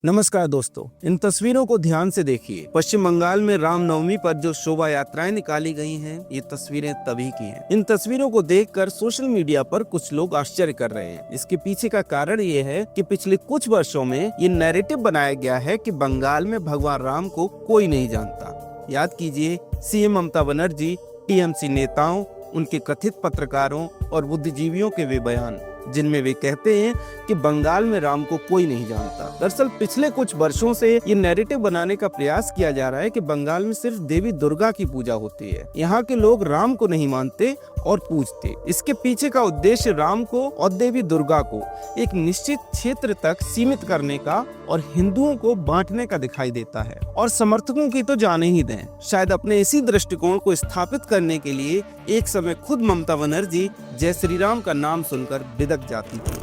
नमस्कार दोस्तों, इन तस्वीरों को ध्यान से देखिए। पश्चिम बंगाल में रामनवमी पर जो शोभा यात्राएं निकाली गई हैं, ये तस्वीरें तभी की हैं। इन तस्वीरों को देखकर सोशल मीडिया पर कुछ लोग आश्चर्य कर रहे हैं। इसके पीछे का कारण ये है कि पिछले कुछ वर्षों में ये नैरेटिव बनाया गया है कि बंगाल में भगवान राम को कोई नहीं जानता। याद कीजिए, सीएम ममता बनर्जी, टीएमसी नेताओं, उनके कथित पत्रकारों और बुद्धिजीवियों के वे बयान, जिनमें वे कहते हैं कि बंगाल में राम को कोई नहीं जानता। दरअसल पिछले कुछ वर्षों से ये नैरेटिव बनाने का प्रयास किया जा रहा है कि बंगाल में सिर्फ देवी दुर्गा की पूजा होती है। यहाँ के लोग राम को नहीं मानते और पूजते। इसके पीछे का उद्देश्य राम को और देवी दुर्गा को एक निश्चित क्षेत्र तक सीमित करने का और हिंदुओं को बांटने का दिखाई देता है। और समर्थकों की तो जाने ही दें, शायद अपने इसी दृष्टिकोण को स्थापित करने के लिए एक समय खुद ममता बनर्जी जय श्री राम का नाम सुनकर बिदक जाती थी।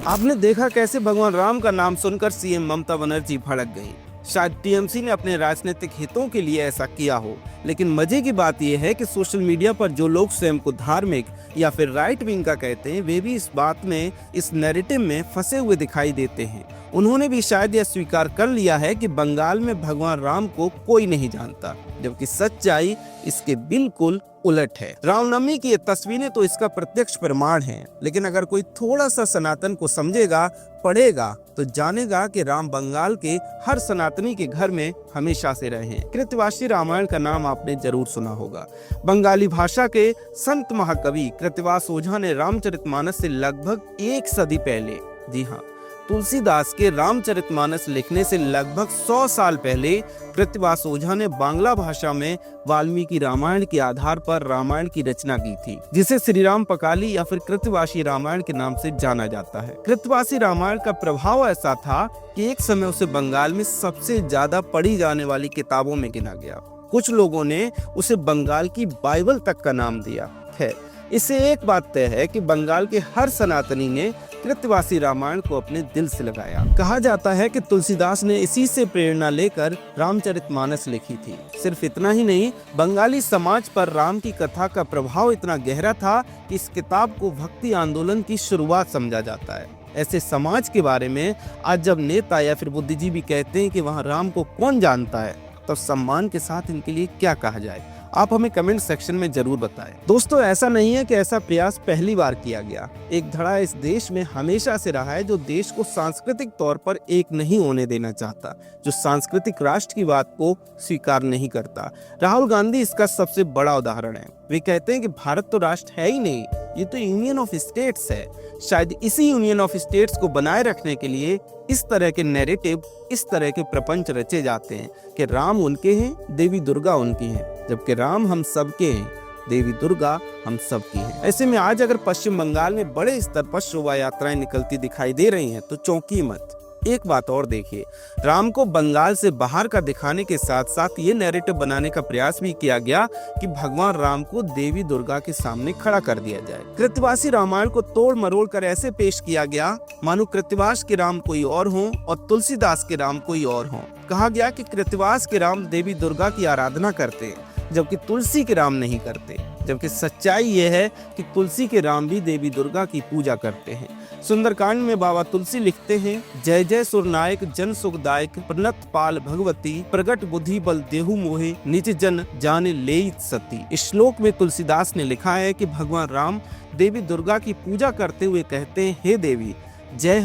आपने देखा कैसे भगवान राम का नाम सुनकर सीएम ममता बनर्जी भड़क गई। शायद टीएमसी ने अपने राजनीतिक हितों के लिए ऐसा किया हो, लेकिन मजे की बात यह है कि सोशल मीडिया पर जो लोग स्वयं को धार्मिक या फिर राइट विंग का कहते हैं, वे भी इस बात में, इस नैरेटिव में फंसे हुए दिखाई देते हैं। उन्होंने भी शायद यह स्वीकार कर लिया है कि बंगाल में भगवान राम को कोई नहीं जानता, जबकि सच्चाई इसके बिल्कुल उलट है। रामनवमी की ये तस्वीरें तो इसका प्रत्यक्ष प्रमाण हैं, लेकिन अगर कोई थोड़ा सा सनातन को समझेगा, पढ़ेगा, तो जानेगा कि राम बंगाल के हर सनातनी के घर में हमेशा से रहे हैं। कृतवासी रामायण का नाम आपने जरूर सुना होगा। बंगाली भाषा के संत महाकवि कृतवास ओझा ने रामचरितमानस से लगभग 1 सदी पहले, जी हाँ, तुलसीदास के रामचरितमानस लिखने से लगभग 100 साल पहले कृतवास ओझा ने बांग्ला भाषा में वाल्मीकि रामायण के आधार पर रामायण की रचना की थी, जिसे श्री राम पकाली या फिर कृतवासी रामायण के नाम से जाना जाता है। कृतवासी रामायण का प्रभाव ऐसा था कि एक समय उसे बंगाल में सबसे ज्यादा पढ़ी जाने वाली किताबों में गिना गया। कुछ लोगों ने उसे बंगाल की बाइबल तक का नाम दिया है। इससे एक बात तय है कि बंगाल के हर सनातनी ने कृतवासी रामायण को अपने दिल से लगाया। कहा जाता है कि तुलसीदास ने इसी से प्रेरणा लेकर रामचरितमानस लिखी थी। सिर्फ इतना ही नहीं, बंगाली समाज पर राम की कथा का प्रभाव इतना गहरा था कि इस किताब को भक्ति आंदोलन की शुरुआत समझा जाता है। ऐसे समाज के बारे में आज जब नेता या फिर बुद्धिजीवी कहते हैं कि वहाँ राम को कौन जानता है, तो सम्मान के साथ इनके लिए क्या कहा जाए, आप हमें कमेंट सेक्शन में जरूर बताएं। दोस्तों, ऐसा नहीं है कि ऐसा प्रयास पहली बार किया गया। एक धड़ा इस देश में हमेशा से रहा है जो देश को सांस्कृतिक तौर पर एक नहीं होने देना चाहता, जो सांस्कृतिक राष्ट्र की बात को स्वीकार नहीं करता। राहुल गांधी इसका सबसे बड़ा उदाहरण है। वे कहते हैं कि भारत तो राष्ट्र है ही नहीं, ये तो यूनियन ऑफ स्टेट्स है। शायद इसी यूनियन ऑफ स्टेट्स को बनाए रखने के लिए इस तरह के नैरेटिव, इस तरह के प्रपंच रचे जाते हैं कि राम उनके हैं, देवी दुर्गा उनकी है, जबकि राम हम सबके हैं, देवी दुर्गा हम सबकी है। ऐसे में आज अगर पश्चिम बंगाल में बड़े स्तर पर शोभा यात्राएं निकलती दिखाई दे रही हैं, तो चौंकी मत। एक बात और देखिए, राम को बंगाल से बाहर का दिखाने के साथ साथ ये नैरेटिव बनाने का प्रयास भी किया गया कि भगवान राम को देवी दुर्गा के सामने खड़ा कर दिया जाए। कृतवासी रामायण को तोड़ मरोड़ कर ऐसे पेश किया गया मानो कृतवास के राम कोई और हों और तुलसीदास के राम कोई और हों। कहा गया कि कृतवास के राम देवी दुर्गा की आराधना करते, जबकि तुलसी के राम नहीं करते, जबकि सच्चाई यह है कि तुलसी के राम भी देवी दुर्गा की पूजा करते हैं। सुंदरकांड में बाबा तुलसी लिखते हैं, जय जय सुरनायक जन सुखदायक प्रणत पाल भगवती प्रगट बुद्धि बल देहु मोहे निज जन जाने लेइत सती। इस श्लोक में तुलसीदास ने लिखा है कि भगवान राम देवी दुर्गा की पूजा करते हुए कहते हैं, हे देवी जय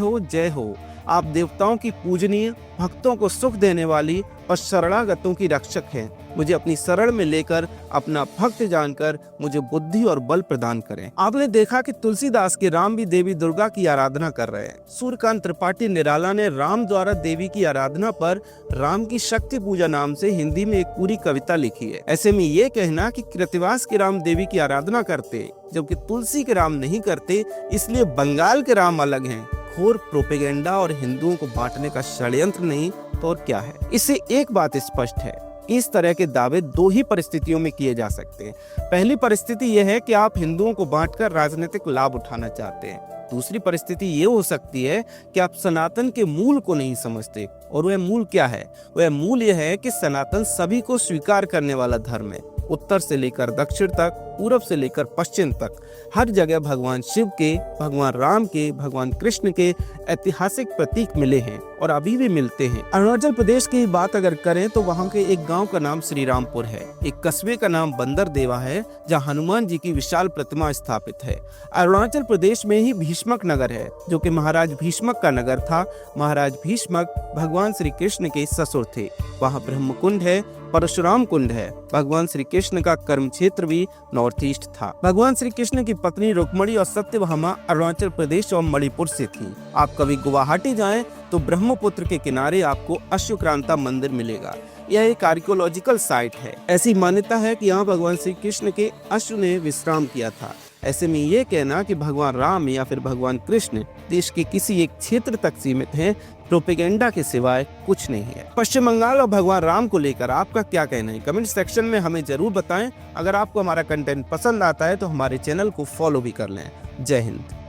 हो, आप देवताओं की पूजनीय, भक्तों को सुख देने वाली और शरणागतों की रक्षक हैं। मुझे अपनी शरण में लेकर अपना भक्त जानकर मुझे बुद्धि और बल प्रदान करें। आपने देखा कि तुलसीदास के राम भी देवी दुर्गा की आराधना कर रहे हैं। सूर्यकांत त्रिपाठी निराला ने राम द्वारा देवी की आराधना पर राम की शक्ति पूजा नाम से हिंदी में एक पूरी कविता लिखी है। ऐसे में ये कहना कि कृतवास के राम देवी की आराधना करते जबकि तुलसी के राम नहीं करते, इसलिए बंगाल के राम अलग हैं, घोर प्रोपेगेंडा और हिंदुओं को बांटने का षड्यंत्र नहीं तो और क्या है। इससे एक बात स्पष्ट है, इस तरह के दावे 2 ही परिस्थितियों में किए जा सकते हैं। पहली परिस्थिति यह है कि आप हिंदुओं को बांटकर राजनीतिक लाभ उठाना चाहते हैं। दूसरी परिस्थिति ये हो सकती है कि आप सनातन के मूल को नहीं समझते, और वह मूल क्या है? वह मूल यह है कि सनातन सभी को स्वीकार करने वाला धर्म है। उत्तर से लेकर दक्षिण तक, पूरब से लेकर पश्चिम तक हर जगह भगवान शिव के, भगवान राम के, भगवान कृष्ण के ऐतिहासिक प्रतीक मिले हैं और अभी भी मिलते हैं। अरुणाचल प्रदेश की बात अगर करें तो वहाँ के एक गांव का नाम श्री रामपुर है, एक कस्बे का नाम बंदरदेवा है जहाँ हनुमान जी की विशाल प्रतिमा स्थापित है। अरुणाचल प्रदेश में ही भीष्मक नगर है जो कि महाराज भीष्मक का नगर था। महाराज भीष्मक भगवान श्री कृष्ण के ससुर थे। वहाँ ब्रह्म कुंड है, परशुराम कुंड है। भगवान श्री कृष्ण का कर्म क्षेत्र भी नॉर्थ ईस्ट था। भगवान श्री कृष्ण की पत्नी रुक्मणी और सत्यभामा अरुणाचल प्रदेश और मणिपुर से थी। आप कभी गुवाहाटी जाएं तो ब्रह्मपुत्र के किनारे आपको अश्वक्रांता मंदिर मिलेगा। यह एक आर्कियोलॉजिकल साइट है। ऐसी मान्यता है कि यहाँ भगवान श्री कृष्ण के अश्व ने विश्राम किया था। ऐसे में ये कहना कि भगवान राम या फिर भगवान कृष्ण देश के किसी एक क्षेत्र तक सीमित हैं, प्रोपेगेंडा के सिवाय कुछ नहीं है। पश्चिम बंगाल और भगवान राम को लेकर आपका क्या कहना है? कमेंट सेक्शन में हमें जरूर बताएं। अगर आपको हमारा कंटेंट पसंद आता है तो हमारे चैनल को फॉलो भी कर लें। जय हिंद।